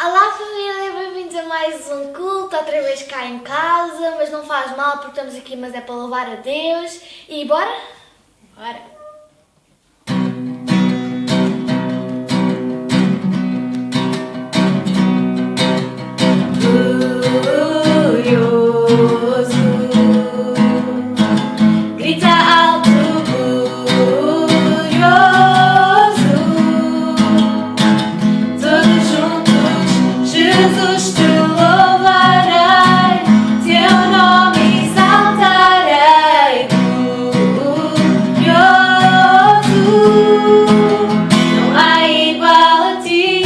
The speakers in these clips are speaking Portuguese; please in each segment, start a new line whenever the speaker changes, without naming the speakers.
Olá família, bem-vindos a mais um culto, outra vez cá em casa, mas não faz mal porque estamos aqui, mas é para louvar a Deus. E bora? Bora! Grita alto, glorioso. Todos juntos, Jesus te louvarei, teu nome exaltarei. Glorioso, não há igual a ti.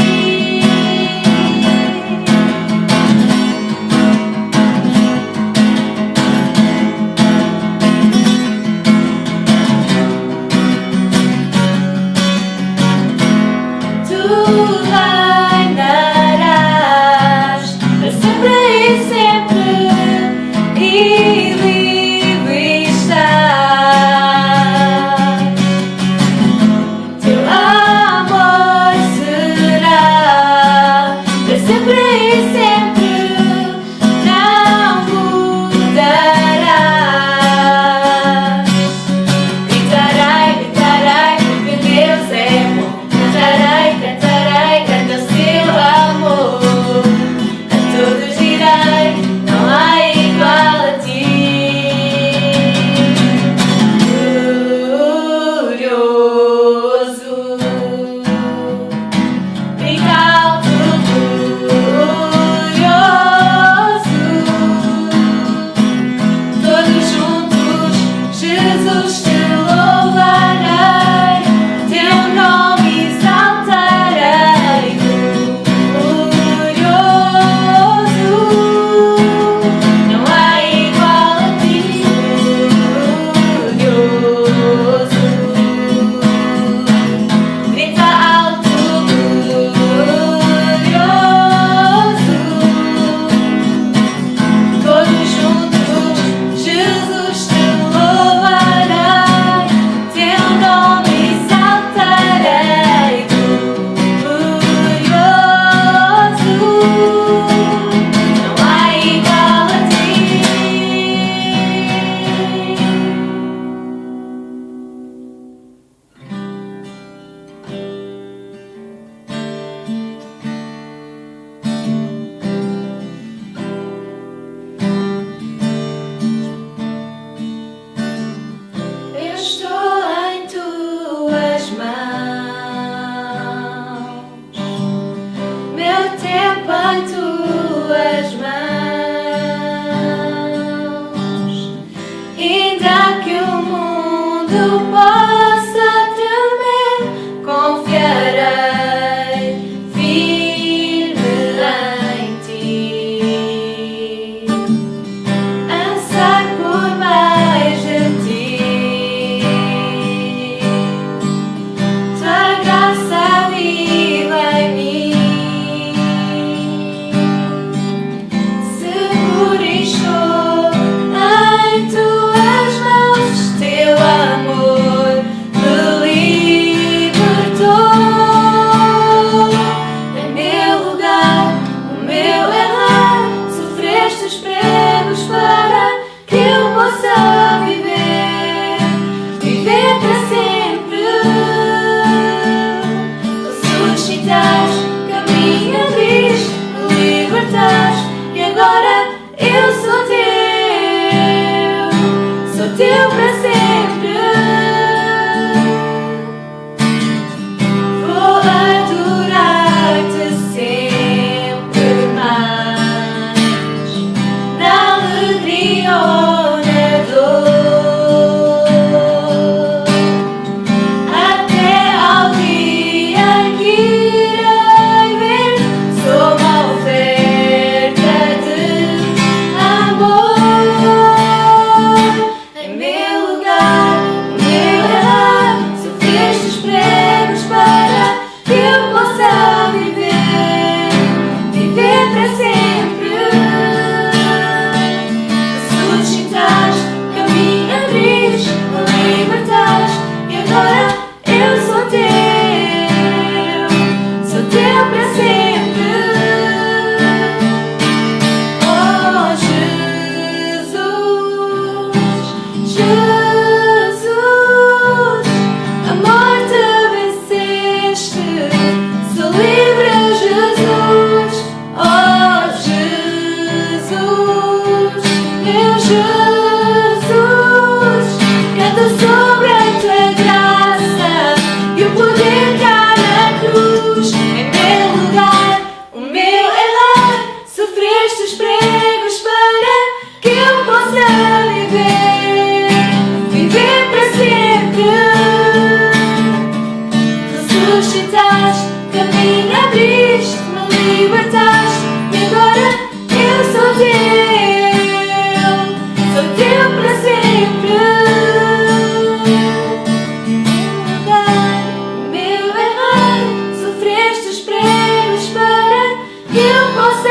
que eu possa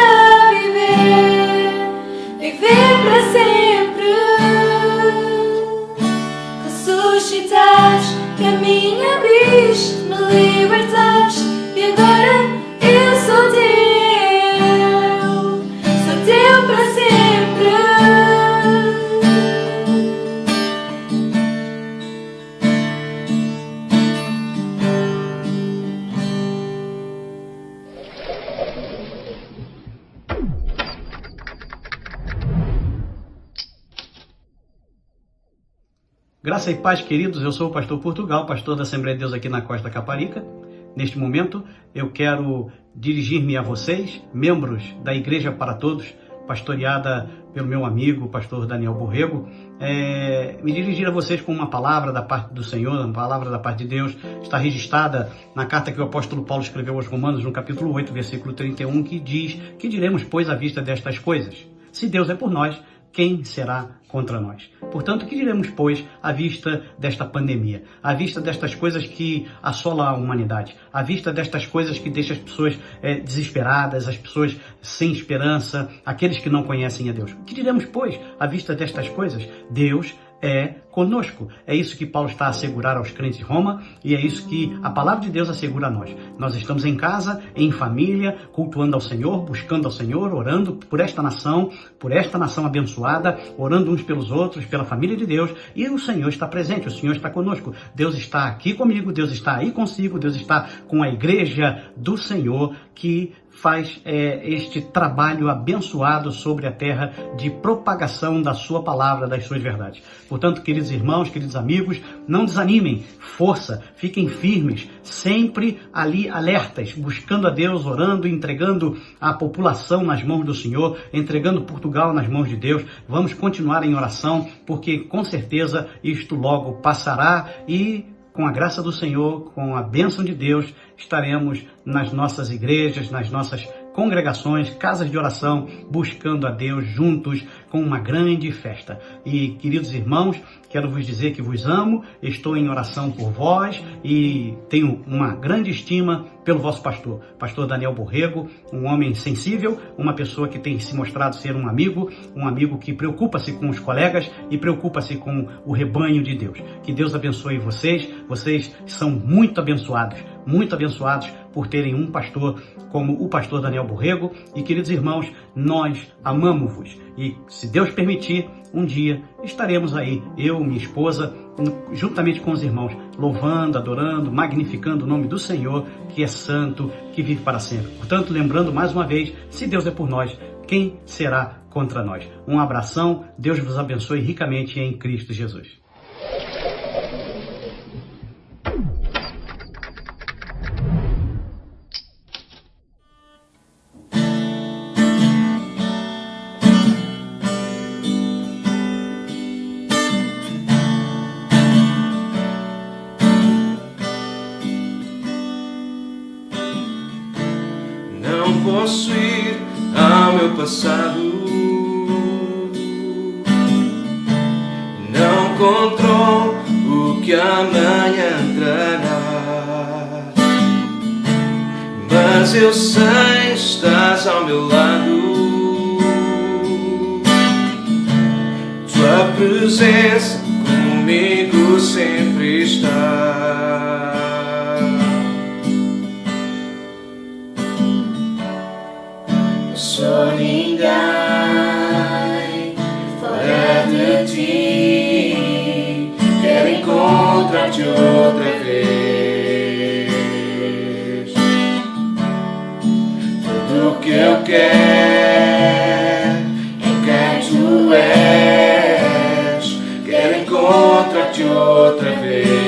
viver para sempre. Ressuscitaste, caminho abriste, me libertaste e agora eu sou teu para sempre.
Graça e paz, queridos, eu sou o pastor Portugal, pastor da Assembleia de Deus aqui na Costa Caparica. Neste momento, eu quero dirigir-me a vocês, membros da Igreja para Todos, pastoreada pelo meu amigo, pastor Daniel Borrego, me dirigir a vocês com uma palavra da parte do Senhor, uma palavra da parte de Deus. Está registrada na carta que o apóstolo Paulo escreveu aos Romanos, no capítulo 8, versículo 31, que diz: que diremos, pois, à vista destas coisas? Se Deus é por nós, quem será contra nós? Portanto, que diremos, pois, à vista desta pandemia, à vista destas coisas que assolam a humanidade, à vista destas coisas que deixam as pessoas desesperadas, as pessoas sem esperança, aqueles que não conhecem a Deus? Que diremos, pois, à vista destas coisas? Deus é conosco. É isso que Paulo está a assegurar aos crentes de Roma e é isso que a palavra de Deus assegura a nós. Nós estamos em casa, em família, cultuando ao Senhor, buscando ao Senhor, orando por esta nação abençoada, orando uns pelos outros, pela família de Deus, e o Senhor está presente, o Senhor está conosco. Deus está aqui comigo, Deus está aí consigo, Deus está com a igreja do Senhor que faz este trabalho abençoado sobre a terra de propagação da sua palavra, das suas verdades. Portanto, queridos irmãos, queridos amigos, não desanimem, força, fiquem firmes, sempre ali alertas, buscando a Deus, orando, entregando a população nas mãos do Senhor, entregando Portugal nas mãos de Deus. Vamos continuar em oração, porque com certeza isto logo passará e com a graça do Senhor, com a bênção de Deus, estaremos nas nossas igrejas, nas nossas congregações, casas de oração, buscando a Deus juntos com uma grande festa. E, queridos irmãos, quero vos dizer que vos amo, estou em oração por vós e tenho uma grande estima pelo vosso pastor, pastor Daniel Borrego, um homem sensível, uma pessoa que tem se mostrado ser um amigo que preocupa-se com os colegas e preocupa-se com o rebanho de Deus. Que Deus abençoe vocês, vocês são muito abençoados por terem um pastor como o pastor Daniel Borrego. E, queridos irmãos, nós amamos-vos e, se Deus permitir, um dia estaremos aí, eu, minha esposa, juntamente com os irmãos, louvando, adorando, magnificando o nome do Senhor, que é santo, que vive para sempre. Portanto, lembrando mais uma vez, se Deus é por nós, quem será contra nós? Um abração, Deus vos abençoe ricamente em Cristo Jesus.
Não posso ir ao meu passado, não controlo o que amanhã trará, mas eu sei, estás ao meu lado, tua presença comigo sempre está. Sou ninguém fora de ti, quero encontrar-te outra vez. Tudo o que eu quero em quem tu és, quero encontrar-te outra vez.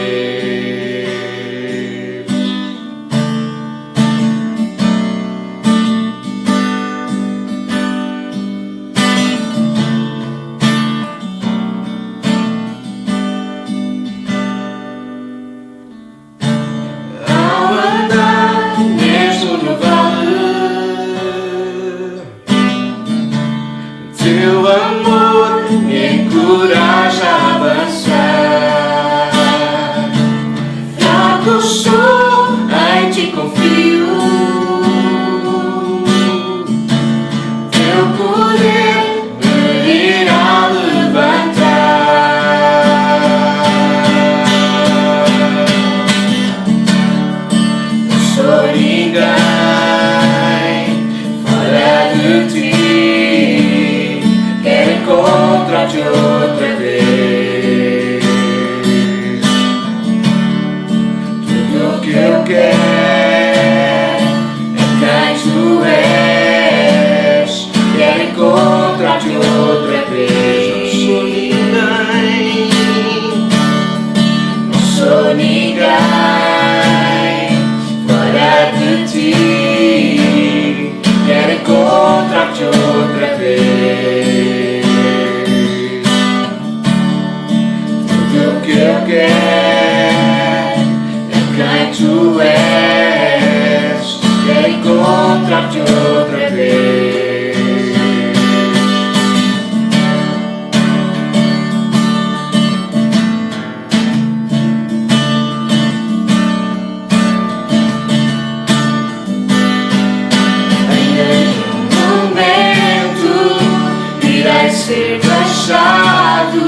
ser deixado.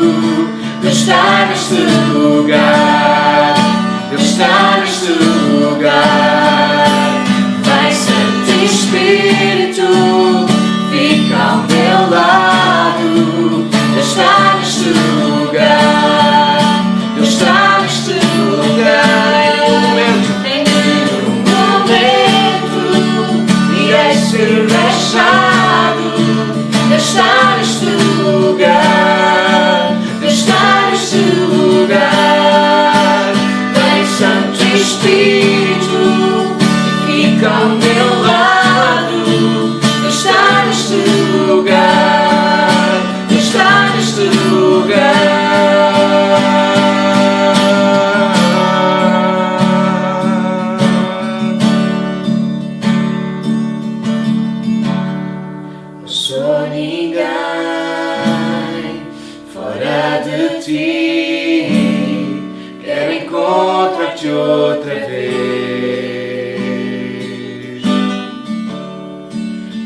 Deus está neste lugar. Deus está neste lugar. Vem, Santo Espírito, fica ao meu lado. Deus está neste lugar. Deus está neste lugar. Em nenhum momento irei ser deixado. Deus está neste lugar. Deus está neste lugar. Vem, Santo Espírito, fica ao meu lado. Deus está neste lugar. Deus está neste lugar. Não sou ninguém fora de ti. Quero encontrar-te outra vez.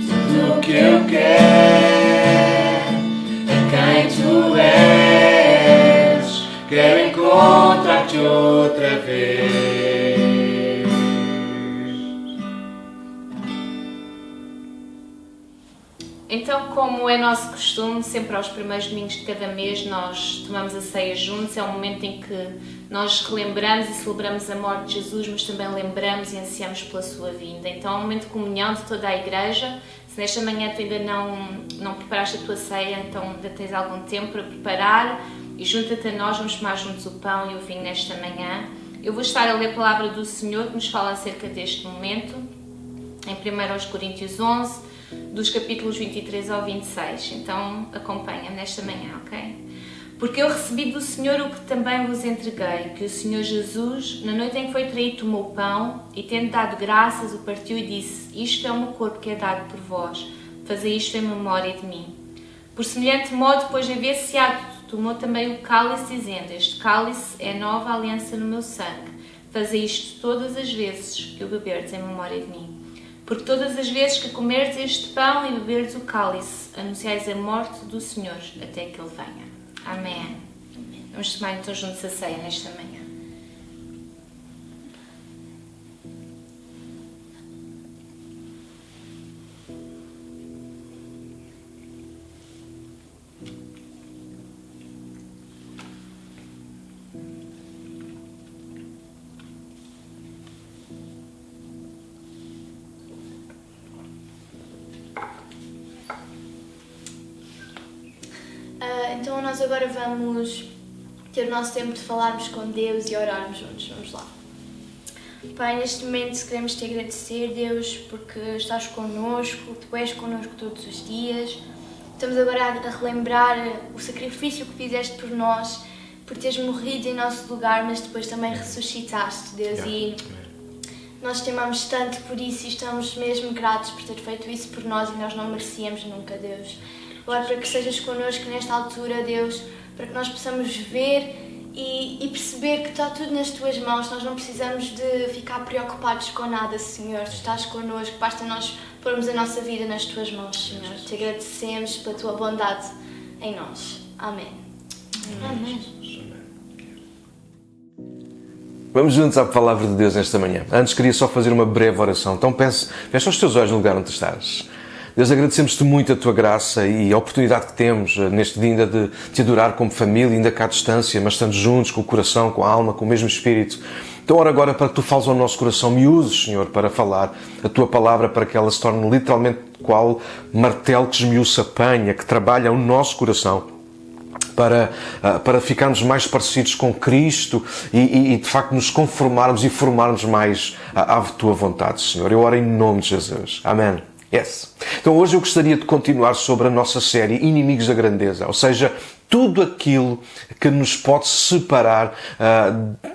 Tudo o que eu quero é quem tu és. Quero encontrar-te outra vez.
Então, como é nosso costume, sempre aos primeiros domingos de cada mês nós tomamos a ceia juntos. É um momento em que nós relembramos e celebramos a morte de Jesus, mas também lembramos e ansiamos pela sua vinda. Então é um momento de comunhão de toda a igreja. Se nesta manhã tu ainda não preparaste a tua ceia, então ainda tens algum tempo para preparar e junta-te a nós, vamos tomar juntos o pão e o vinho nesta manhã. Eu vou estar a ler a palavra do Senhor que nos fala acerca deste momento, em 1 Coríntios 11, dos capítulos 23 ao 26. Então acompanha-me nesta manhã, ok? Porque eu recebi do Senhor o que também vos entreguei, que o Senhor Jesus, na noite em que foi traído, tomou o pão e, tendo dado graças, o partiu e disse: isto é o meu corpo que é dado por vós, fazei isto em memória de mim. Por semelhante modo, depois de haver ceado, tomou também o cálice, dizendo: este cálice é a nova aliança no meu sangue, fazei isto todas as vezes que o beberdes em memória de mim. Porque todas as vezes que comerdes este pão e beberdes o cálice, anunciais a morte do Senhor até que Ele venha. Amém. Vamos tomar então juntos a ceia nesta manhã.
Então nós agora vamos ter o nosso tempo de falarmos com Deus e orarmos juntos. Vamos lá. Pai, neste momento queremos te agradecer, Deus, porque estás connosco, tu és connosco todos os dias. Estamos agora a relembrar o sacrifício que fizeste por nós, por teres morrido em nosso lugar, mas depois também ressuscitaste, Deus. E nós te amamos tanto por isso e estamos mesmo gratos por ter feito isso por nós e nós não merecíamos nunca, Deus. Oro para que sejas connosco nesta altura, Deus, para que nós possamos ver e perceber que está tudo nas tuas mãos. Nós não precisamos de ficar preocupados com nada, Senhor. Tu estás connosco, basta nós pormos a nossa vida nas tuas mãos, Senhor. Te agradecemos pela tua bondade em nós. Amém. Amém.
Vamos juntos à palavra de Deus nesta manhã. Antes queria só fazer uma breve oração. Então fecha os teus olhos no lugar onde estás. Deus, agradecemos-te muito a tua graça e a oportunidade que temos neste dia ainda de te adorar como família, ainda cá à distância, mas estando juntos com o coração, com a alma, com o mesmo Espírito. Então oro agora para que tu fales ao nosso coração, me uses, Senhor, para falar a tua palavra, para que ela se torne literalmente qual martelo que esmiuça a panha, que trabalha o nosso coração, para ficarmos mais parecidos com Cristo e de facto nos conformarmos e formarmos mais à tua vontade, Senhor. Eu oro em nome de Jesus. Amém. Yes. Então hoje eu gostaria de continuar sobre a nossa série Inimigos da Grandeza, ou seja, tudo aquilo que nos pode separar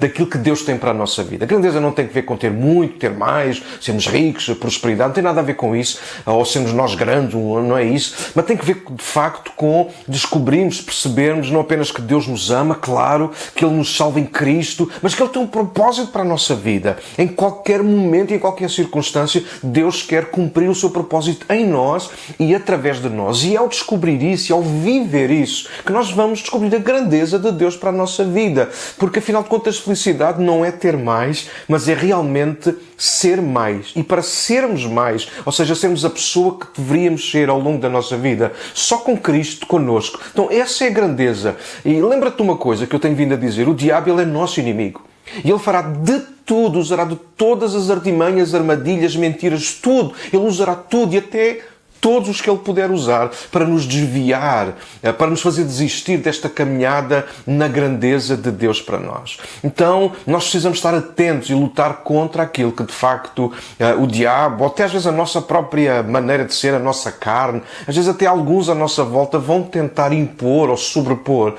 daquilo que Deus tem para a nossa vida. A grandeza não tem a ver com ter muito, ter mais, sermos ricos, prosperidade, não tem nada a ver com isso, ou sermos nós grandes, não é isso, mas tem que ver de facto com descobrirmos, percebermos não apenas que Deus nos ama, claro, que Ele nos salva em Cristo, mas que Ele tem um propósito para a nossa vida. Em qualquer momento e em qualquer circunstância, Deus quer cumprir o seu propósito em nós e através de nós. E ao descobrir isso, e ao viver isso, que nós vamos descobrir a grandeza de Deus para a nossa vida. Porque afinal de contas, felicidade não é ter mais, mas é realmente ser mais. E para sermos mais, ou seja, sermos a pessoa que deveríamos ser ao longo da nossa vida, só com Cristo connosco. Então essa é a grandeza. E lembra-te de uma coisa que eu tenho vindo a dizer: o diabo, ele é nosso inimigo. E ele fará de tudo, usará de todas as artimanhas, armadilhas, mentiras, tudo. Ele usará tudo e até todos os que Ele puder usar para nos desviar, para nos fazer desistir desta caminhada na grandeza de Deus para nós. Então, nós precisamos estar atentos e lutar contra aquilo que, de facto, o diabo, ou até às vezes a nossa própria maneira de ser, a nossa carne, às vezes até alguns à nossa volta vão tentar impor ou sobrepor.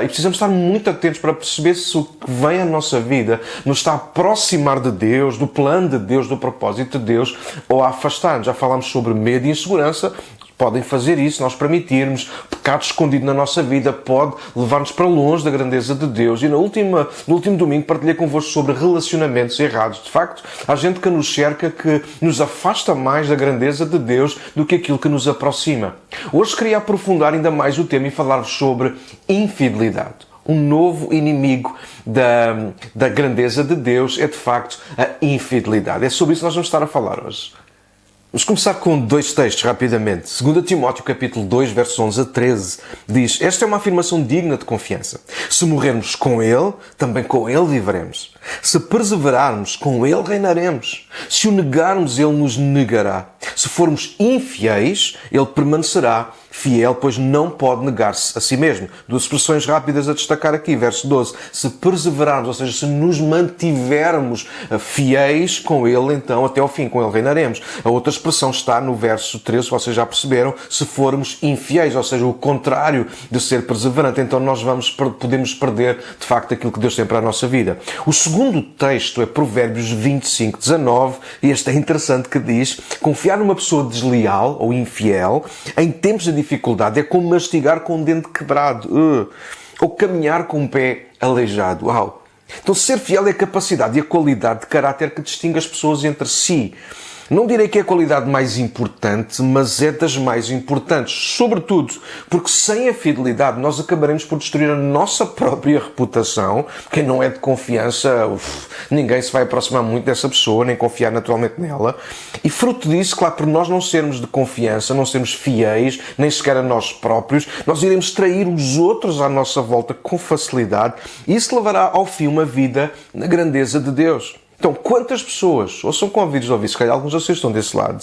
E precisamos estar muito atentos para perceber se o que vem à nossa vida nos está a aproximar de Deus, do plano de Deus, do propósito de Deus, ou a afastar-nos. Já falámos sobre medo e insegurança. Podem fazer isso, nós permitirmos. Pecado escondido na nossa vida pode levar-nos para longe da grandeza de Deus. E no último domingo partilhei convosco sobre relacionamentos errados. De facto, há gente que nos cerca que nos afasta mais da grandeza de Deus do que aquilo que nos aproxima. Hoje queria aprofundar ainda mais o tema e falar-vos sobre infidelidade. Um novo inimigo da grandeza de Deus é, de facto, a infidelidade. É sobre isso que nós vamos estar a falar hoje. Vamos começar com 2 textos rapidamente. 2 Timóteo capítulo 2, versos 11 a 13, diz: esta é uma afirmação digna de confiança. Se morrermos com Ele, também com Ele viveremos. Se perseverarmos, com Ele reinaremos. Se o negarmos, Ele nos negará. Se formos infiéis, Ele permanecerá fiel, pois não pode negar-se a si mesmo. 2 expressões rápidas a destacar aqui. Verso 12. Se perseverarmos, ou seja, se nos mantivermos fiéis com Ele, então até ao fim, com Ele reinaremos. A outra expressão está no verso 13, vocês já perceberam, se formos infiéis, ou seja, o contrário de ser perseverante. Então nós podemos perder, de facto, aquilo que Deus tem para a nossa vida. O segundo texto é Provérbios 25, 19, e este é interessante, que diz: confiar numa pessoa desleal ou infiel em tempos de dificuldade é como mastigar com um dente quebrado, ou caminhar com um pé aleijado. Uau! Então ser fiel é a capacidade e a qualidade de caráter que distingue as pessoas entre si. Não direi que é a qualidade mais importante, mas é das mais importantes. Sobretudo porque sem a fidelidade nós acabaremos por destruir a nossa própria reputação. Quem não é de confiança, ninguém se vai aproximar muito dessa pessoa, nem confiar naturalmente nela. E fruto disso, claro, por nós não sermos de confiança, não sermos fiéis, nem sequer a nós próprios, nós iremos trair os outros à nossa volta com facilidade. E isso levará ao fim uma vida na grandeza de Deus. Então, quantas pessoas, ou são convidados a ouvir, se calhar alguns de vocês estão desse lado,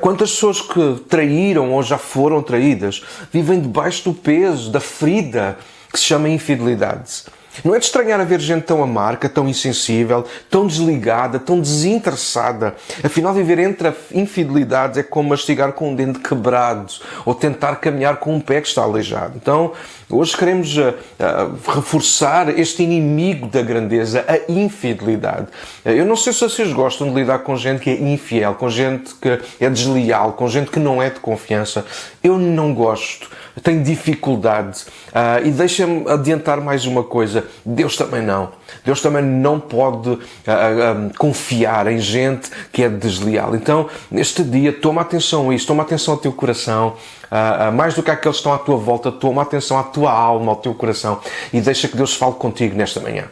quantas pessoas que traíram ou já foram traídas vivem debaixo do peso, da ferida que se chama infidelidade? Não é de estranhar haver gente tão amarga, tão insensível, tão desligada, tão desinteressada. Afinal, viver entre a infidelidade é como mastigar com um dente quebrado ou tentar caminhar com um pé que está aleijado. Então, hoje queremos reforçar este inimigo da grandeza, a infidelidade. Eu não sei se vocês gostam de lidar com gente que é infiel, com gente que é desleal, com gente que não é de confiança. Eu não gosto. Tenho dificuldade. E deixa-me adiantar mais uma coisa. Deus também não. Deus também não pode confiar em gente que é desleal. Então, neste dia, toma atenção a isso. Toma atenção ao teu coração. Mais do que aqueles que estão à tua volta, toma atenção à tua alma, ao teu coração. E deixa que Deus fale contigo nesta manhã.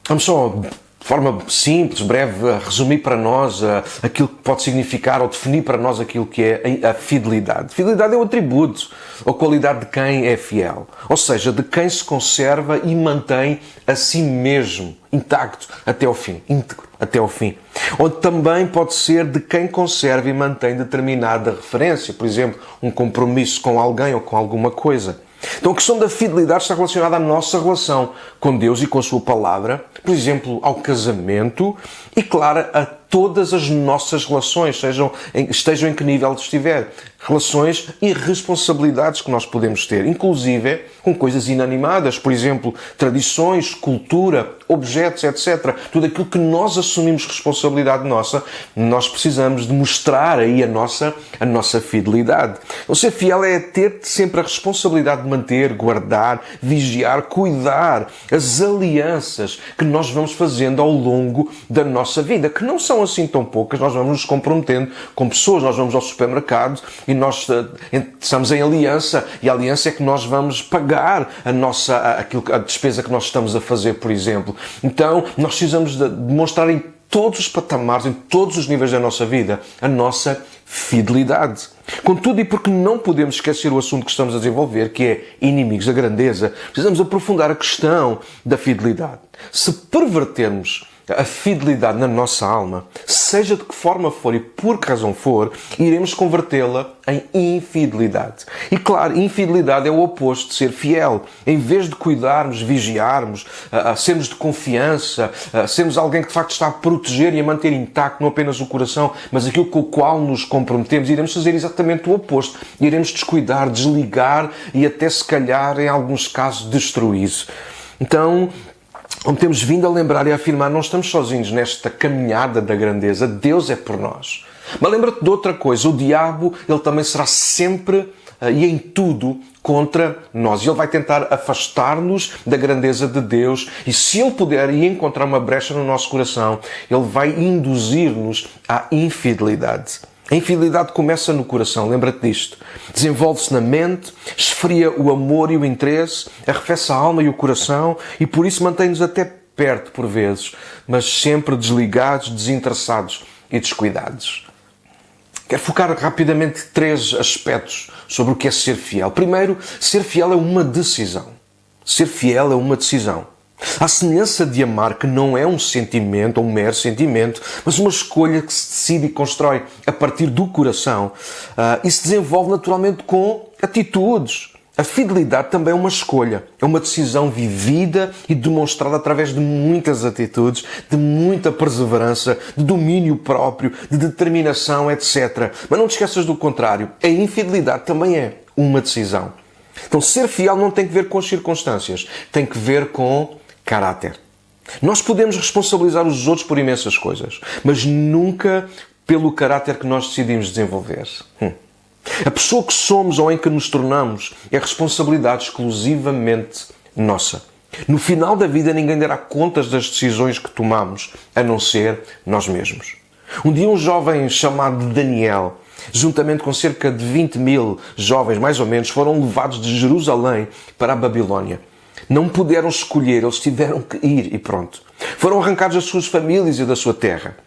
Vamos só, de forma simples, breve, resumir para nós aquilo que pode significar ou definir para nós aquilo que é a fidelidade. Fidelidade é o atributo ou qualidade de quem é fiel. Ou seja, de quem se conserva e mantém a si mesmo intacto até ao fim, íntegro até ao fim. Ou também pode ser de quem conserva e mantém determinada referência. Por exemplo, um compromisso com alguém ou com alguma coisa. Então a questão da fidelidade está relacionada à nossa relação com Deus e com a sua palavra, por exemplo, ao casamento e, claro, a todas as nossas relações, estejam em que nível estiver. Relações e responsabilidades que nós podemos ter, inclusive com coisas inanimadas, por exemplo, tradições, cultura, objetos, etc. Tudo aquilo que nós assumimos responsabilidade nossa, nós precisamos de mostrar aí a nossa fidelidade. Então, ser fiel é ter sempre a responsabilidade de manter, guardar, vigiar, cuidar as alianças que nós vamos fazendo ao longo da nossa vida, que não são assim tão poucas. Nós vamos nos comprometendo com pessoas, nós vamos ao supermercado e nós estamos em aliança, e a aliança é que nós vamos pagar a despesa que nós estamos a fazer, por exemplo. Então, nós precisamos de demonstrar em todos os patamares, em todos os níveis da nossa vida, a nossa fidelidade. Contudo, e porque não podemos esquecer o assunto que estamos a desenvolver, que é inimigos da grandeza, precisamos aprofundar a questão da fidelidade. Se pervertermos a fidelidade na nossa alma, seja de que forma for e por que razão for, iremos convertê-la em infidelidade. E claro, infidelidade é o oposto de ser fiel. Em vez de cuidarmos, vigiarmos, sermos de confiança, sermos alguém que de facto está a proteger e a manter intacto não apenas o coração, mas aquilo com o qual nos comprometemos, iremos fazer exatamente o oposto. Iremos descuidar, desligar e até se calhar, em alguns casos, destruir. Então, como temos vindo a lembrar e a afirmar, não estamos sozinhos nesta caminhada da grandeza. Deus é por nós. Mas lembra-te de outra coisa. O diabo, ele também será sempre e em tudo contra nós. Ele vai tentar afastar-nos da grandeza de Deus e se ele puder e encontrar uma brecha no nosso coração, ele vai induzir-nos à infidelidade. A infidelidade começa no coração, lembra-te disto. Desenvolve-se na mente, esfria o amor e o interesse, arrefece a alma e o coração e por isso mantém-nos até perto por vezes, mas sempre desligados, desinteressados e descuidados. Quero focar rapidamente 3 aspectos sobre o que é ser fiel. Primeiro, ser fiel é uma decisão. Ser fiel é uma decisão. A semelhança de amar, que não é um sentimento, ou um mero sentimento, mas uma escolha que se decide e constrói a partir do coração e se desenvolve naturalmente com atitudes. A fidelidade também é uma escolha, é uma decisão vivida e demonstrada através de muitas atitudes, de muita perseverança, de domínio próprio, de determinação, etc. Mas não te esqueças do contrário, a infidelidade também é uma decisão. Então ser fiel não tem que ver com as circunstâncias, tem que ver com caráter. Nós podemos responsabilizar os outros por imensas coisas, mas nunca pelo caráter que nós decidimos desenvolver. A pessoa que somos ou em que nos tornamos é responsabilidade exclusivamente nossa. No final da vida ninguém dará contas das decisões que tomamos, a não ser nós mesmos. Um dia um jovem chamado Daniel, juntamente com cerca de 20.000 jovens, mais ou menos, foram levados de Jerusalém para a Babilónia. Não puderam escolher, eles tiveram que ir e pronto. Foram arrancados das suas famílias e da sua terra.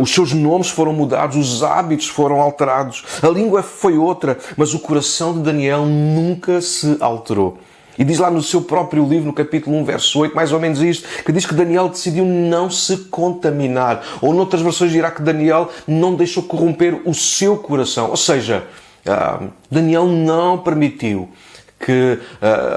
Os seus nomes foram mudados, os hábitos foram alterados, a língua foi outra, mas o coração de Daniel nunca se alterou. E diz lá no seu próprio livro, no capítulo 1, verso 8, mais ou menos isto, que diz que Daniel decidiu não se contaminar. Ou noutras versões dirá que Daniel não deixou corromper o seu coração. Ou seja, Daniel não permitiu que,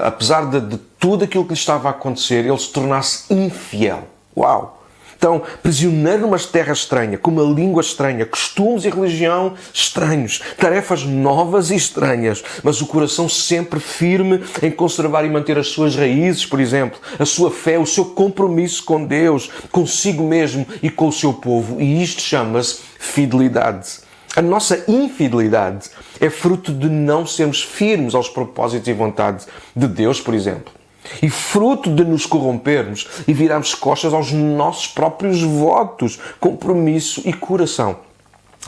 apesar de tudo aquilo que lhe estava a acontecer, ele se tornasse infiel. Uau! Então, prisioneiro numa terra estranha, com uma língua estranha, costumes e religião estranhos, tarefas novas e estranhas, mas o coração sempre firme em conservar e manter as suas raízes, por exemplo, a sua fé, o seu compromisso com Deus, consigo mesmo e com o seu povo. E isto chama-se fidelidade. A nossa infidelidade é fruto de não sermos firmes aos propósitos e vontade de Deus, por exemplo. E fruto de nos corrompermos e virarmos costas aos nossos próprios votos, compromisso e coração.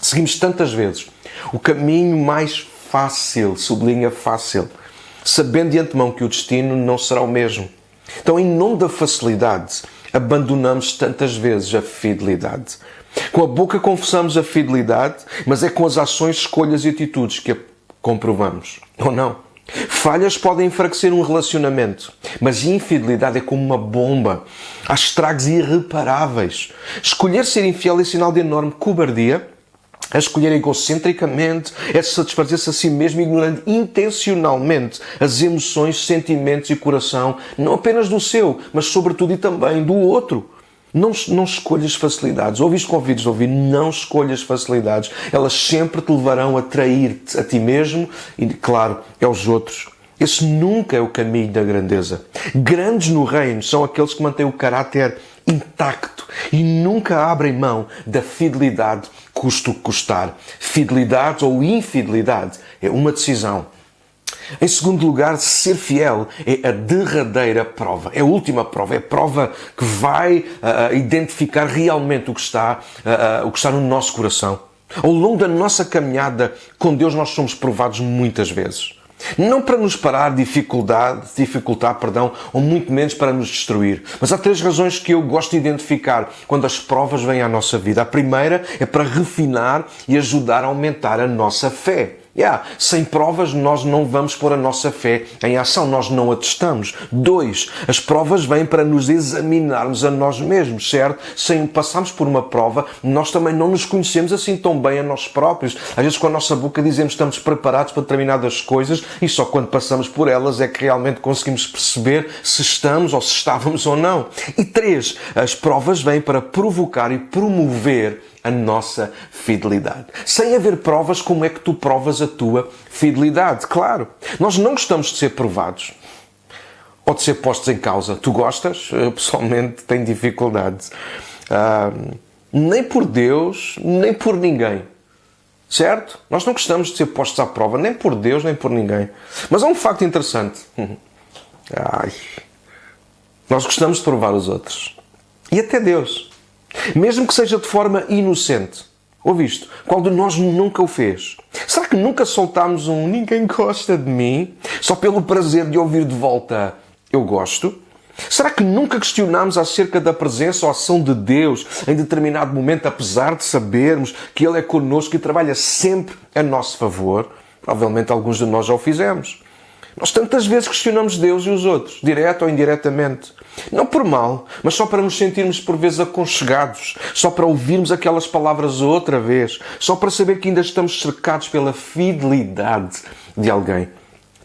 Seguimos tantas vezes o caminho mais fácil, sublinha fácil, sabendo de antemão que o destino não será o mesmo. Então, em nome da facilidade, abandonamos tantas vezes a fidelidade. Com a boca confessamos a fidelidade, mas é com as ações, escolhas e atitudes que a comprovamos. Ou não? Falhas podem enfraquecer um relacionamento, mas infidelidade é como uma bomba. Há estragos irreparáveis. Escolher ser infiel é sinal de enorme cobardia. A escolher egocentricamente é satisfazer-se a si mesmo, ignorando intencionalmente as emoções, sentimentos e coração, não apenas do seu, mas sobretudo e também do outro. Não escolhas facilidades. Ouviste convites a ouvir, não escolhas facilidades. Elas sempre te levarão a trair-te a ti mesmo e, claro, aos outros. Esse nunca é o caminho da grandeza. Grandes no reino são aqueles que mantêm o caráter intacto e nunca abrem mão da fidelidade, custe o que custar. Fidelidade ou infidelidade é uma decisão. Em segundo lugar, ser fiel é a derradeira prova. É a última prova. É a prova que vai identificar realmente o que está no nosso coração. Ao longo da nossa caminhada com Deus, nós somos provados muitas vezes. Não para nos parar, dificultar, ou muito menos para nos destruir. Mas há 3 razões que eu gosto de identificar quando as provas vêm à nossa vida. A primeira é para refinar e ajudar a aumentar a nossa fé. Sem provas nós não vamos pôr a nossa fé em ação, nós não a testamos. 2, as provas vêm para nos examinarmos a nós mesmos, certo? Sem passarmos por uma prova, nós também não nos conhecemos assim tão bem a nós próprios. Às vezes com a nossa boca dizemos que estamos preparados para determinadas coisas e só quando passamos por elas é que realmente conseguimos perceber se estamos ou se estávamos ou não. E 3, as provas vêm para provocar e promover a nossa fidelidade. Sem haver provas, como é que tu provas a tua fidelidade? Claro, nós não gostamos de ser provados ou de ser postos em causa. Tu gostas? Eu, pessoalmente, tenho dificuldades. Nem por Deus, nem por ninguém. Certo? Nós não gostamos de ser postos à prova, nem por Deus, nem por ninguém. Mas há um facto interessante. Nós gostamos de provar os outros. E até Deus. Mesmo que seja de forma inocente. Ouviste? Qual de nós nunca o fez? Será que nunca soltámos um ninguém gosta de mim só pelo prazer de ouvir de volta eu gosto? Será que nunca questionámos acerca da presença ou ação de Deus em determinado momento, apesar de sabermos que Ele é connosco e trabalha sempre a nosso favor? Provavelmente alguns de nós já o fizemos. Nós tantas vezes questionamos Deus e os outros, direto ou indiretamente. Não por mal, mas só para nos sentirmos por vezes aconchegados, só para ouvirmos aquelas palavras outra vez, só para saber que ainda estamos cercados pela fidelidade de alguém.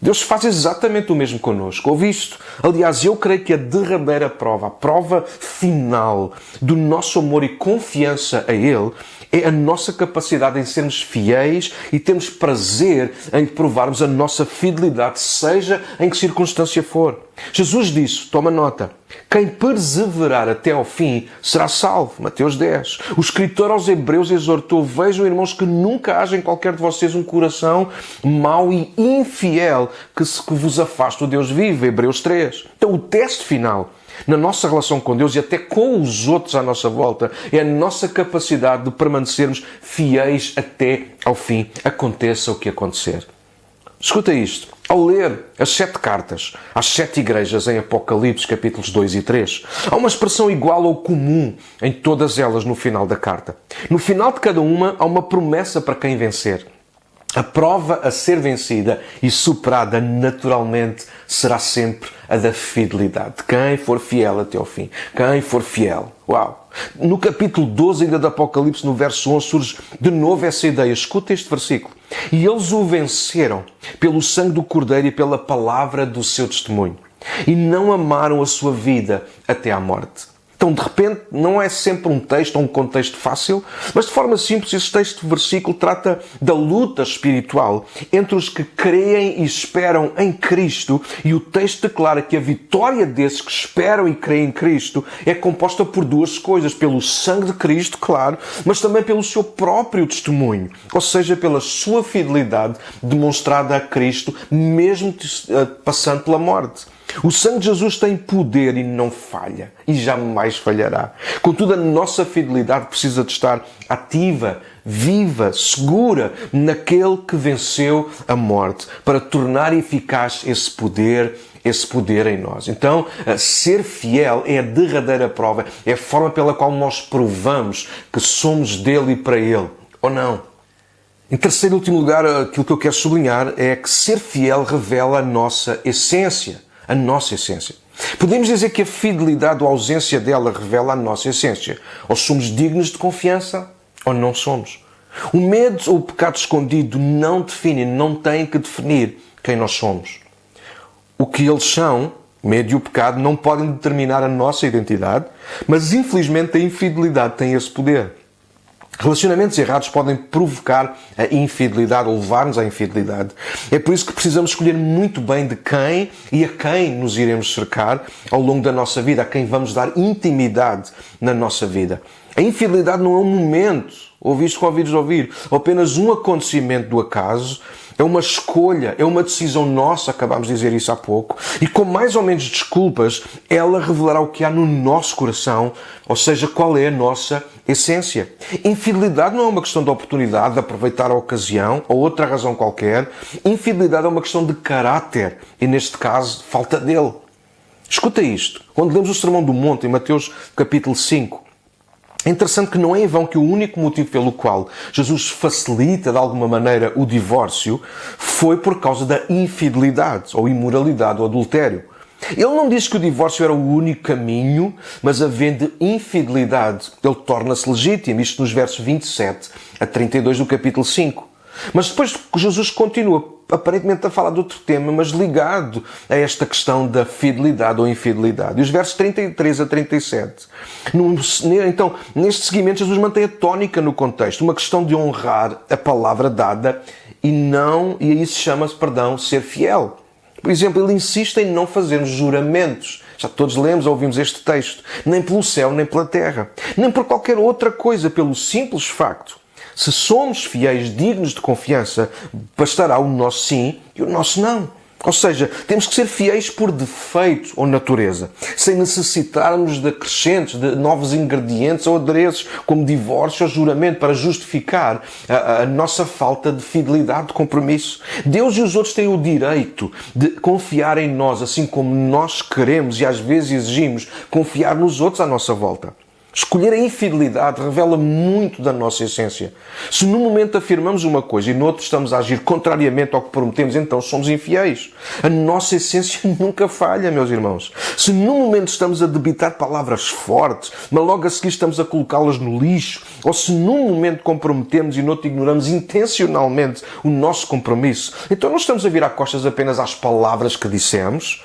Deus faz exatamente o mesmo connosco. Ouviste? Aliás, eu creio que a derradeira prova, a prova final do nosso amor e confiança a Ele, é a nossa capacidade em sermos fiéis e termos prazer em provarmos a nossa fidelidade, seja em que circunstância for. Jesus disse, toma nota, quem perseverar até ao fim será salvo. Mateus 10. O escritor aos Hebreus exortou, vejam, irmãos, que nunca haja em qualquer de vocês um coração mau e infiel que vos afaste do Deus vivo. Hebreus 3. Então o teste final na nossa relação com Deus e até com os outros à nossa volta é a nossa capacidade de permanecermos fiéis até ao fim, aconteça o que acontecer. Escuta isto. Ao ler as 7 cartas às 7 igrejas em Apocalipse, capítulos 2 e 3, há uma expressão igual ou comum em todas elas no final da carta. No final de cada uma, há uma promessa para quem vencer. A prova a ser vencida e superada naturalmente será sempre a da fidelidade. Quem for fiel até ao fim. Quem for fiel. Uau! No capítulo 12 ainda do Apocalipse, no verso 11, surge de novo essa ideia. Escuta este versículo. E eles o venceram pelo sangue do Cordeiro e pela palavra do seu testemunho. E não amaram a sua vida até à morte. Então, de repente, não é sempre um texto ou um contexto fácil, mas de forma simples, este texto, versículo, trata da luta espiritual entre os que creem e esperam em Cristo, e o texto declara que a vitória desses que esperam e creem em Cristo é composta por 2 coisas, pelo sangue de Cristo, claro, mas também pelo seu próprio testemunho, ou seja, pela sua fidelidade demonstrada a Cristo, mesmo passando pela morte. O sangue de Jesus tem poder e não falha, e jamais falhará. Contudo, a nossa fidelidade precisa de estar ativa, viva, segura naquele que venceu a morte, para tornar eficaz esse poder em nós. Então, ser fiel é a derradeira prova, é a forma pela qual nós provamos que somos dele e para ele, ou não. Em terceiro e último lugar, aquilo que eu quero sublinhar é que ser fiel revela a nossa essência. A nossa essência. Podemos dizer que a fidelidade ou a ausência dela revela a nossa essência. Ou somos dignos de confiança, ou não somos. O medo ou o pecado escondido não definem, não têm que definir quem nós somos. O que eles são medo e o pecado não podem determinar a nossa identidade, mas infelizmente a infidelidade tem esse poder. Relacionamentos errados podem provocar a infidelidade ou levar-nos à infidelidade. É por isso que precisamos escolher muito bem de quem e a quem nos iremos cercar ao longo da nossa vida, a quem vamos dar intimidade na nossa vida. A infidelidade não é um momento, ouviste com ouvidos ouvir, ou apenas um acontecimento do acaso. É uma escolha, é uma decisão nossa, acabámos de dizer isso há pouco, e com mais ou menos desculpas, ela revelará o que há no nosso coração, ou seja, qual é a nossa essência. Infidelidade não é uma questão de oportunidade, de aproveitar a ocasião, ou outra razão qualquer. Infidelidade é uma questão de caráter, e neste caso, falta dele. Escuta isto. Quando lemos o Sermão do Monte, em Mateus capítulo 5, é interessante que não é em vão que o único motivo pelo qual Jesus facilita de alguma maneira o divórcio foi por causa da infidelidade, ou imoralidade, ou adultério. Ele não diz que o divórcio era o único caminho, mas havendo infidelidade, ele torna-se legítimo. Isto nos versos 27 a 32 do capítulo 5. Mas depois Jesus continua, aparentemente a falar de outro tema, mas ligado a esta questão da fidelidade ou infidelidade. E os versos 33 a 37. Então, neste seguimento, Jesus mantém a tónica no contexto, uma questão de honrar a palavra dada e aí se chama-se, ser fiel. Por exemplo, ele insiste em não fazermos juramentos. Já todos lemos ou ouvimos este texto. Nem pelo céu, nem pela terra. Nem por qualquer outra coisa, pelo simples facto. Se somos fiéis, dignos de confiança, bastará o nosso sim e o nosso não. Ou seja, temos que ser fiéis por defeito ou natureza, sem necessitarmos de acrescentos, de novos ingredientes ou adereços, como divórcio ou juramento, para justificar a nossa falta de fidelidade, de compromisso. Deus e os outros têm o direito de confiar em nós, assim como nós queremos e às vezes exigimos confiar nos outros à nossa volta. Escolher a infidelidade revela muito da nossa essência. Se num momento afirmamos uma coisa e no outro estamos a agir contrariamente ao que prometemos, então somos infiéis. A nossa essência nunca falha, meus irmãos. Se num momento estamos a debitar palavras fortes, mas logo a seguir estamos a colocá-las no lixo, ou se num momento comprometemos e no outro ignoramos intencionalmente o nosso compromisso, então não estamos a virar costas apenas às palavras que dissemos,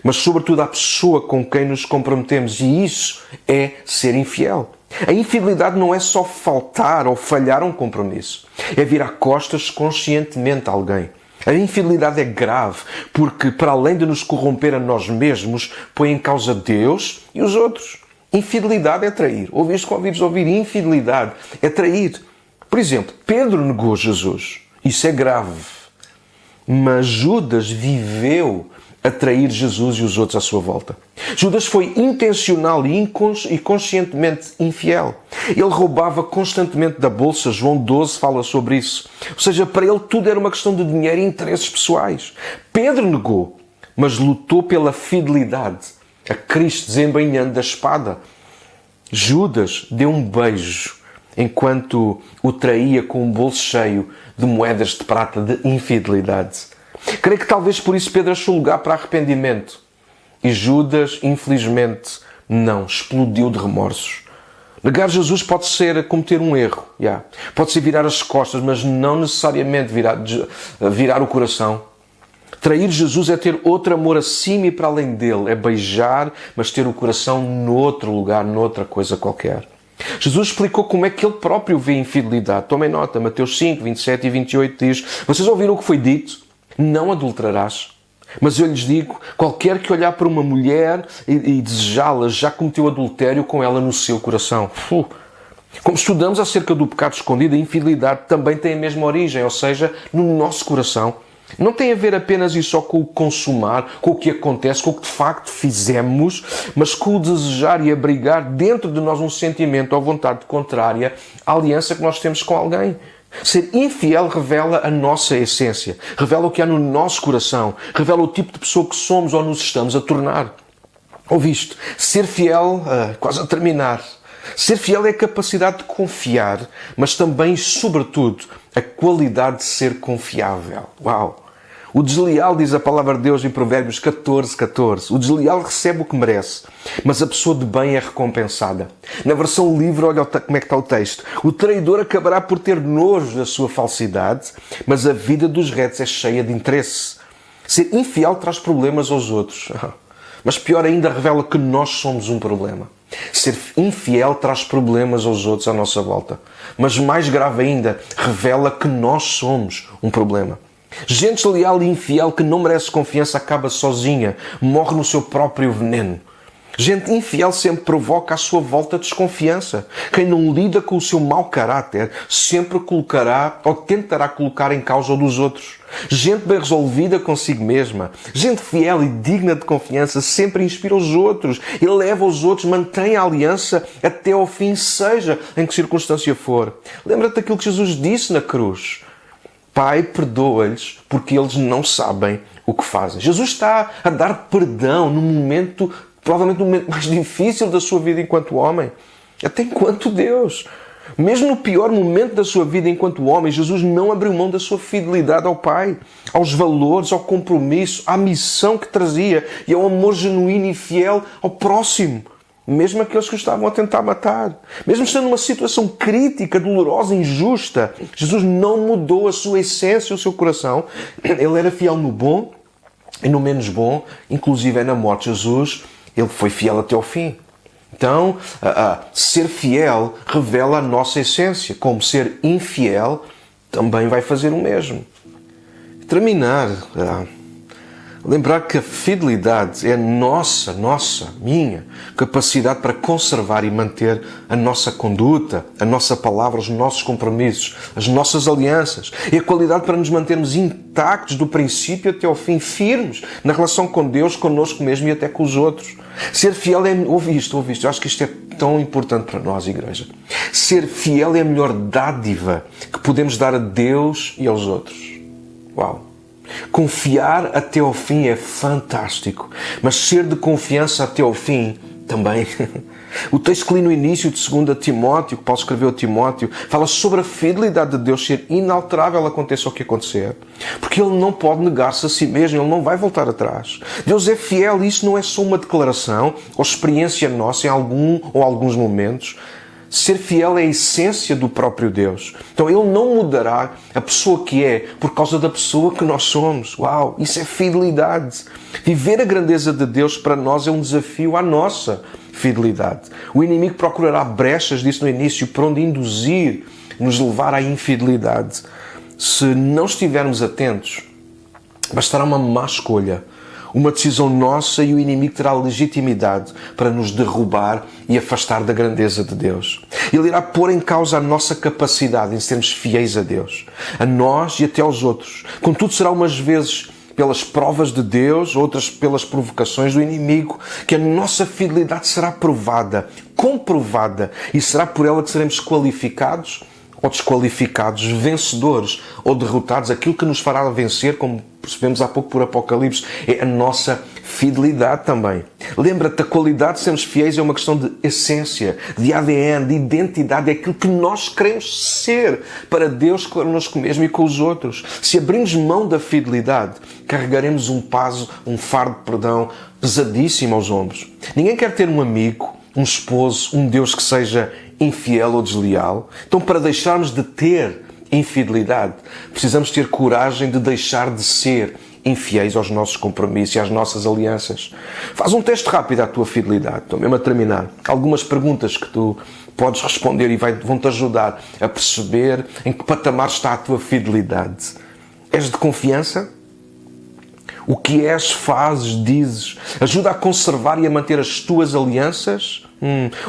mas sobretudo à pessoa com quem nos comprometemos, e isso é ser infiel. A infidelidade não é só faltar ou falhar a um compromisso, é virar costas conscientemente a alguém. A infidelidade é grave porque, para além de nos corromper a nós mesmos, põe em causa Deus e os outros. Infidelidade é trair. Ouviste com ouvidos ouvir? Infidelidade é trair. Por exemplo, Pedro negou Jesus. Isso é grave. Mas Judas viveu a trair Jesus e os outros à sua volta. Judas foi intencional e conscientemente infiel. Ele roubava constantemente da bolsa. João 12 fala sobre isso. Ou seja, para ele tudo era uma questão de dinheiro e interesses pessoais. Pedro negou, mas lutou pela fidelidade a Cristo, desembainhando da espada. Judas deu um beijo enquanto o traía com um bolso cheio de moedas de prata de infidelidade. Creio que talvez por isso Pedro achou lugar para arrependimento. E Judas, infelizmente, não. Explodiu de remorsos. Negar Jesus pode ser cometer um erro. Pode ser virar as costas, mas não necessariamente virar o coração. Trair Jesus é ter outro amor acima e para além dele. É beijar, mas ter o coração noutro lugar, noutra coisa qualquer. Jesus explicou como é que ele próprio vê a infidelidade. Tomem nota, Mateus 5, 27 e 28 diz: vocês ouviram o que foi dito? Não adulterarás. Mas eu lhes digo, qualquer que olhar para uma mulher e desejá-la já cometeu adultério com ela no seu coração. Como estudamos acerca do pecado escondido, a infidelidade também tem a mesma origem, ou seja, no nosso coração. Não tem a ver apenas e só com o consumar, com o que acontece, com o que de facto fizemos, mas com o desejar e abrigar dentro de nós um sentimento ou vontade contrária à aliança que nós temos com alguém. Ser infiel revela a nossa essência, revela o que há no nosso coração, revela o tipo de pessoa que somos ou nos estamos a tornar. Ouviste? Ser fiel, quase a terminar. Ser fiel é a capacidade de confiar, mas também, sobretudo, a qualidade de ser confiável. Uau! O desleal, diz a palavra de Deus em Provérbios 14:14. O desleal recebe o que merece, mas a pessoa de bem é recompensada. Na versão livre, olha como é que está o texto. O traidor acabará por ter nojo da sua falsidade, mas a vida dos retos é cheia de interesse. Ser infiel traz problemas aos outros. Mas pior ainda, revela que nós somos um problema. Ser infiel traz problemas aos outros à nossa volta. Mas mais grave ainda, revela que nós somos um problema. Gente desleal e infiel que não merece confiança acaba sozinha, morre no seu próprio veneno. Gente infiel sempre provoca à sua volta desconfiança. Quem não lida com o seu mau caráter sempre colocará ou tentará colocar em causa o dos outros. Gente bem resolvida consigo mesma, gente fiel e digna de confiança, sempre inspira os outros, eleva os outros, mantém a aliança até ao fim, seja em que circunstância for. Lembra-te daquilo que Jesus disse na cruz. Pai, perdoa-lhes porque eles não sabem o que fazem. Jesus está a dar perdão no momento, provavelmente no momento mais difícil da sua vida enquanto homem, até enquanto Deus. Mesmo no pior momento da sua vida enquanto homem, Jesus não abriu mão da sua fidelidade ao Pai, aos valores, ao compromisso, à missão que trazia e ao amor genuíno e fiel ao próximo. Mesmo aqueles que o estavam a tentar matar. Mesmo estando numa situação crítica, dolorosa, injusta, Jesus não mudou a sua essência, o seu coração. Ele era fiel no bom e no menos bom, inclusive na morte. Jesus, ele foi fiel até ao fim. Então, ser fiel revela a nossa essência, como ser infiel também vai fazer o mesmo. Terminar, lembrar que a fidelidade é minha capacidade para conservar e manter a nossa conduta, a nossa palavra, os nossos compromissos, as nossas alianças. É a qualidade para nos mantermos intactos do princípio até ao fim, firmes na relação com Deus, connosco mesmo e até com os outros. Ser fiel é... Ouve isto. Eu acho que isto é tão importante para nós, igreja. Ser fiel é a melhor dádiva que podemos dar a Deus e aos outros. Uau! Confiar até ao fim é fantástico, mas ser de confiança até ao fim também. O texto que li no início de 2 Timóteo, que Paulo escreveu a Timóteo, fala sobre a fidelidade de Deus ser inalterável, aconteça o que acontecer. Porque Ele não pode negar-se a si mesmo, Ele não vai voltar atrás. Deus é fiel e isso não é só uma declaração ou experiência nossa em algum ou alguns momentos. Ser fiel é a essência do próprio Deus. Então Ele não mudará a pessoa que é por causa da pessoa que nós somos. Uau, isso é fidelidade. Viver a grandeza de Deus para nós é um desafio à nossa fidelidade. O inimigo procurará brechas, disse no início, por onde induzir, nos levar à infidelidade. Se não estivermos atentos, bastará uma má escolha, uma decisão nossa e o inimigo terá legitimidade para nos derrubar e afastar da grandeza de Deus. Ele irá pôr em causa a nossa capacidade em sermos fiéis a Deus, a nós e até aos outros. Contudo, será umas vezes pelas provas de Deus, outras pelas provocações do inimigo, que a nossa fidelidade será provada, comprovada, e será por ela que seremos qualificados ou desqualificados, vencedores ou derrotados. Aquilo que nos fará vencer, como percebemos há pouco por Apocalipse, é a nossa fidelidade também. Lembra-te, a qualidade de sermos fiéis é uma questão de essência, de ADN, de identidade, é aquilo que nós queremos ser para Deus, connosco mesmo e com os outros. Se abrirmos mão da fidelidade, carregaremos um fardo, pesadíssimo aos ombros. Ninguém quer ter um amigo, um esposo, um Deus que seja infiel ou desleal. Então, para deixarmos de ter infidelidade, precisamos ter coragem de deixar de ser infiéis aos nossos compromissos e às nossas alianças. Faz um teste rápido à tua fidelidade. Estou mesmo a terminar. Algumas perguntas que tu podes responder e vão-te ajudar a perceber em que patamar está a tua fidelidade. És de confiança? O que és, fazes, dizes, ajuda a conservar e a manter as tuas alianças?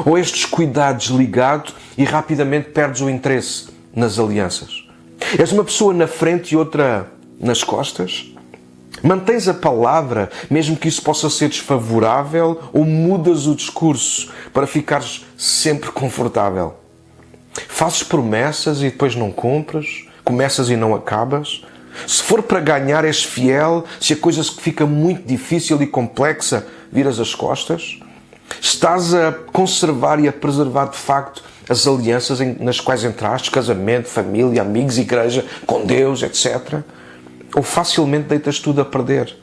Ou és descuidado, desligado e rapidamente perdes o interesse nas alianças? És uma pessoa na frente e outra nas costas? Mantens a palavra, mesmo que isso possa ser desfavorável, ou mudas o discurso para ficares sempre confortável? Fazes promessas e depois não cumpres? Começas e não acabas? Se for para ganhar, és fiel? Se a coisa fica muito difícil e complexa, viras as costas? Estás a conservar e a preservar de facto as alianças nas quais entraste, casamento, família, amigos, igreja, com Deus, etc. Ou facilmente deitas tudo a perder?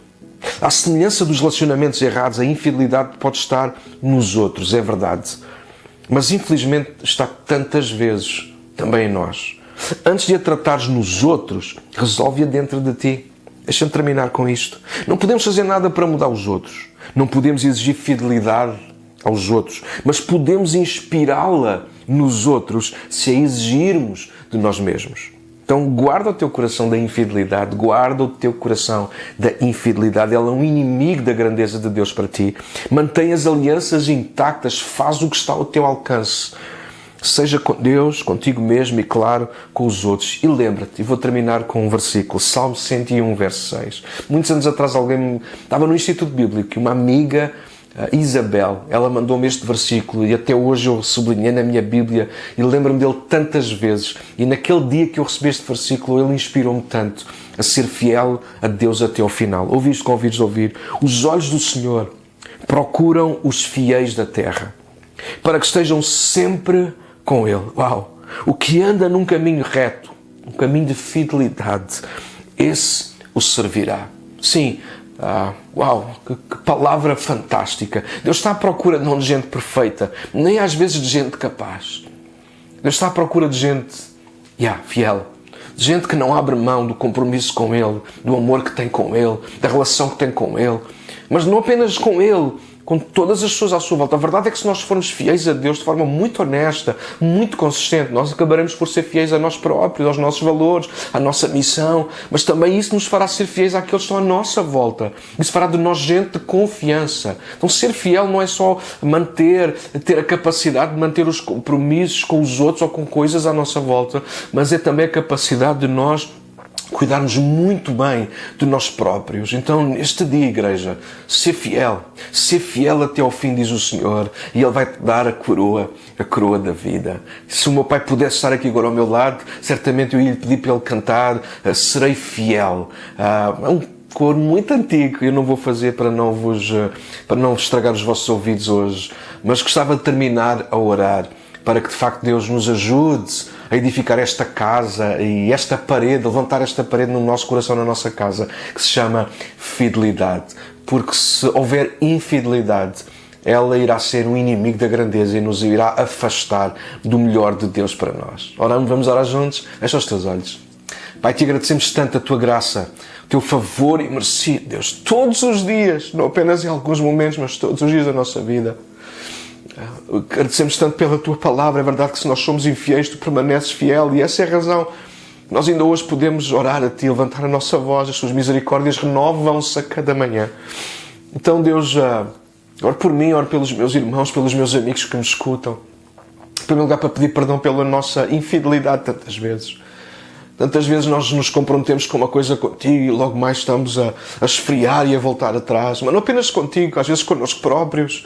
À semelhança dos relacionamentos errados, a infidelidade pode estar nos outros, é verdade. Mas infelizmente está tantas vezes também em nós. Antes de a tratares nos outros, resolve-a dentro de ti. Deixa-me terminar com isto. Não podemos fazer nada para mudar os outros. Não podemos exigir fidelidade aos outros, mas podemos inspirá-la nos outros se a exigirmos de nós mesmos. Então guarda o teu coração da infidelidade, guarda o teu coração da infidelidade. Ela é um inimigo da grandeza de Deus para ti. Mantém as alianças intactas, faz o que está ao teu alcance. Seja com Deus, contigo mesmo e, claro, com os outros. E lembra-te, e vou terminar com um versículo, Salmo 101, verso 6. Muitos anos atrás alguém estava no Instituto Bíblico e uma amiga, Isabel, ela mandou-me este versículo e até hoje eu sublinhei na minha Bíblia e lembro-me dele tantas vezes. E naquele dia que eu recebi este versículo, ele inspirou-me tanto a ser fiel a Deus até ao final. Ouvi isto, convido-os a ouvir. Os olhos do Senhor procuram os fiéis da terra, para que estejam sempre com Ele. Uau! O que anda num caminho reto, um caminho de fidelidade, esse o servirá. Sim, uau, que palavra fantástica. Deus está à procura não de gente perfeita, nem às vezes de gente capaz. Deus está à procura de gente fiel. De gente que não abre mão do compromisso com Ele, do amor que tem com Ele, da relação que tem com Ele. Mas não apenas com Ele, com todas as pessoas à sua volta. A verdade é que se nós formos fiéis a Deus de forma muito honesta, muito consistente, nós acabaremos por ser fiéis a nós próprios, aos nossos valores, à nossa missão, mas também isso nos fará ser fiéis àqueles que estão à nossa volta. Isso fará de nós gente de confiança. Então ser fiel não é só ter a capacidade de manter os compromissos com os outros ou com coisas à nossa volta, mas é também a capacidade de nós cuidarmos muito bem de nós próprios. Então, neste dia, igreja, ser fiel até ao fim, diz o Senhor, e Ele vai-te dar a coroa da vida. Se o meu pai pudesse estar aqui agora ao meu lado, certamente eu ia lhe pedir para ele cantar Serei Fiel. É um coro muito antigo, eu não vou fazer para não estragar os vossos ouvidos hoje, mas gostava de terminar a orar para que de facto Deus nos ajude a edificar esta casa e esta parede, levantar esta parede no nosso coração, na nossa casa, que se chama fidelidade. Porque se houver infidelidade, ela irá ser um inimigo da grandeza e nos irá afastar do melhor de Deus para nós. Vamos orar juntos? Fecha os teus olhos. Pai, te agradecemos tanto a tua graça, o teu favor imerecido, Deus, todos os dias, não apenas em alguns momentos, mas todos os dias da nossa vida. Agradecemos tanto pela tua palavra. É verdade que se nós somos infiéis, tu permaneces fiel, e essa é a razão. Nós ainda hoje podemos orar a ti, levantar a nossa voz, as tuas misericórdias renovam-se a cada manhã. Então, Deus, oro por mim, oro pelos meus irmãos, pelos meus amigos que me escutam. Em primeiro lugar, para pedir perdão pela nossa infidelidade tantas vezes. Tantas vezes nós nos comprometemos com uma coisa contigo e logo mais estamos a esfriar e a voltar atrás. Mas não apenas contigo, às vezes connosco próprios.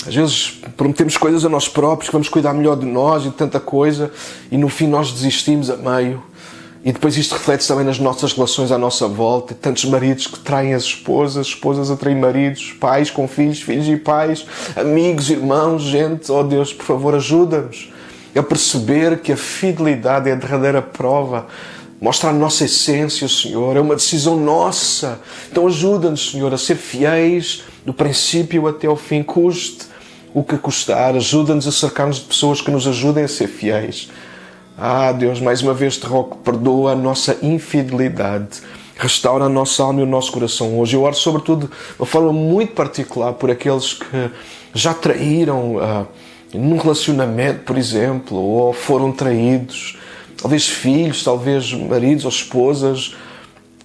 Às vezes prometemos coisas a nós próprios, que vamos cuidar melhor de nós e de tanta coisa, e no fim nós desistimos a meio. E depois isto reflete também nas nossas relações à nossa volta. Tantos maridos que traem as esposas a trair maridos, pais com filhos, filhos e pais, amigos, irmãos, gente. Oh Deus, por favor, ajuda-nos a perceber que a fidelidade é a derradeira prova. Mostra a nossa essência, Senhor. É uma decisão nossa. Então ajuda-nos, Senhor, a ser fiéis do princípio até ao fim, custe o que custar. Ajuda-nos a cercar-nos de pessoas que nos ajudem a ser fiéis. Deus, mais uma vez te rogo, perdoa a nossa infidelidade. Restaura a nossa alma e o nosso coração hoje. Eu oro sobretudo de uma forma muito particular por aqueles que já traíram num relacionamento, por exemplo, ou foram traídos. Talvez filhos, talvez maridos ou esposas,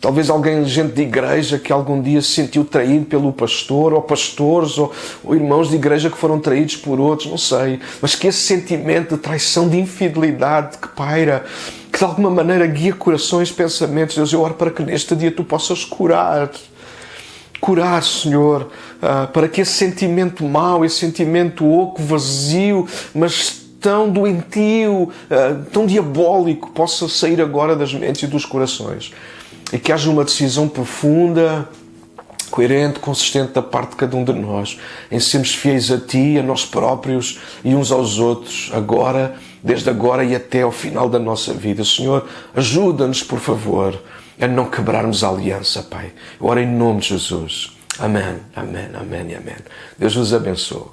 talvez gente de igreja que algum dia se sentiu traído pelo pastor, ou pastores, ou irmãos de igreja que foram traídos por outros, não sei. Mas que esse sentimento de traição, de infidelidade que paira, que de alguma maneira guia corações, pensamentos, Deus, eu oro para que neste dia tu possas curar, Senhor, para que esse sentimento mau, esse sentimento oco, vazio, mas tão doentio, tão diabólico, possa sair agora das mentes e dos corações. E que haja uma decisão profunda, coerente, consistente da parte de cada um de nós, em sermos fiéis a Ti, a nós próprios e uns aos outros, agora, desde agora e até ao final da nossa vida. Senhor, ajuda-nos, por favor, a não quebrarmos a aliança, Pai. Eu oro em nome de Jesus. Amém, amém, amém e amém. Deus vos abençoe.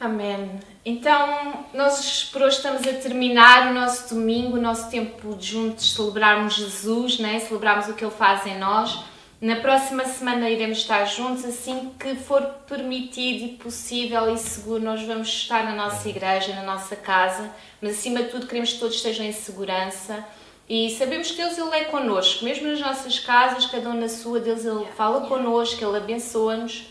Amém. Então, nós por hoje estamos a terminar o nosso domingo, o nosso tempo de juntos celebrarmos Jesus, né? Celebrarmos o que Ele faz em nós. Na próxima semana iremos estar juntos, assim que for permitido e possível e seguro, nós vamos estar na nossa igreja, na nossa casa, mas acima de tudo queremos que todos estejam em segurança e sabemos que Deus Ele é connosco, mesmo nas nossas casas, cada um na sua, Deus Ele fala connosco, Ele abençoa-nos.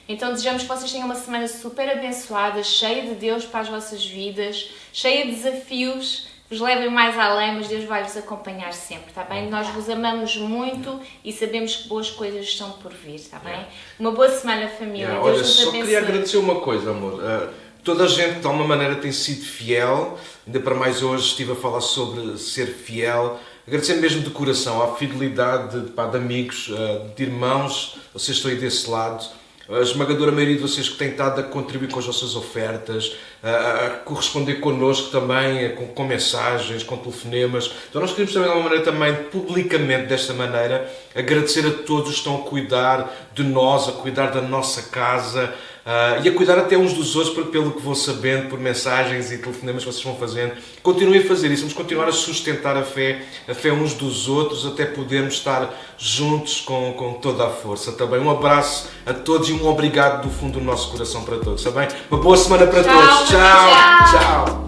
Então desejamos que vocês tenham uma semana super abençoada, cheia de Deus para as vossas vidas, cheia de desafios, vos levem mais além, mas Deus vai vos acompanhar sempre, está bem? Nós vos amamos muito e sabemos que boas coisas estão por vir, está bem? Uma boa semana, família. Deus
Olha,
vos
só
abençoe.
queria agradecer uma coisa, amor. Toda a gente, de alguma maneira, tem sido fiel. Ainda para mais hoje estive a falar sobre ser fiel. Agradecer mesmo de coração à fidelidade de amigos, de irmãos. Vocês estão aí desse lado. A esmagadora maioria de vocês que têm estado a contribuir com as vossas ofertas, a corresponder connosco também, com mensagens, com telefonemas. Então nós queremos também, de alguma maneira, também publicamente, desta maneira, agradecer a todos que estão a cuidar de nós, a cuidar da nossa casa e a cuidar até uns dos outros, pelo que vou sabendo, por mensagens e telefonemas que vocês vão fazendo. Continuem a fazer isso, vamos continuar a sustentar a fé uns dos outros, até podermos estar juntos com toda a força. Também um abraço a todos e um obrigado do fundo do nosso coração para todos, está bem? Uma boa semana para todos. Tchau, tchau.